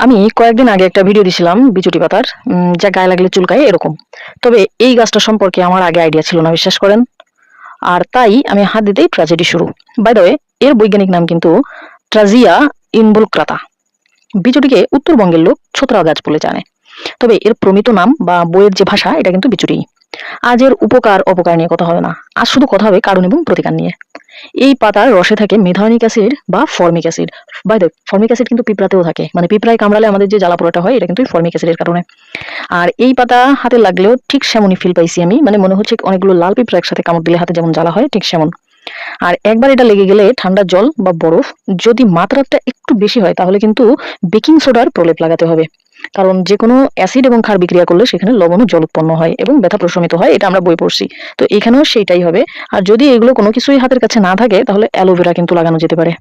আমি কয়েকদিন আগে একটা ভিডিও দিছিলাম বিচুটি পাতার, যা গায়ে লাগলে চুলকায় এরকম। তবে এই গাছটা সম্পর্কে আমার আগে আইডিয়া ছিল না, বিশ্বাস করেন। আর তাই আমি হাত দিতেই ট্র্যাজেডি শুরু। বাই দ্য ওয়ে, এর বৈজ্ঞানিক নাম কিন্তু ট্রাজিয়া ইনভুলক্রাতা। বিচুটিকে উত্তরবঙ্গের লোক ছোতরা গাছ বলে জানে, তবে এর প্রমিত নাম বা বইয়ের যে ভাষা এটা কিন্তু বিচুটি। আজ এর উপকার অপকার নিয়ে কথা হবে না, আজ শুধু কথা হবে কারণ এবং প্রতিকার নিয়ে। এই পাতার রসে থাকে মেথানিক অ্যাসিড বা formic acid. By the formic acid কিন্তু পিঁপড়াতেও থাকে, মানে পিঁপড়ায় কামড়ালে আমাদের যে জ্বালা পোড়াটা হয় এটা কিন্তু ফর্মিক অ্যাসিডের কারণে। আর এই পাতা হাতে লাগলেও ঠিক সেমনই ফিল পাইছি আমি, মানে মনে হচ্ছে অনেকগুলো লাল পিঁপড়া একসাথে কামড় দিলে হাতে যেমন জ্বালা হয় ঠিক সেমন। আর একবার এটা লেগে গেলে ঠান্ডা জল বা বরফ, যদি মাত্রাটা একটু বেশি হয় তাহলে কিন্তু বেকিং সোডার প্রলেপ লাগাতে হবে। কারণ যে কোনো অ্যাসিড এবং ক্ষার বিক্রিয়া করলে সেখানে লবণ ও জল উৎপন্ন হয় এবং ব্যথা প্রশমিত হয়, এটা আমরা বই পড়ছি। তো এখানেও সেইটাই হবে। আর যদি এগুলো কোনো কিছুই হাতের কাছে না থাকে তাহলে অ্যালোভেরা কিন্তু লাগানো যেতে পারে।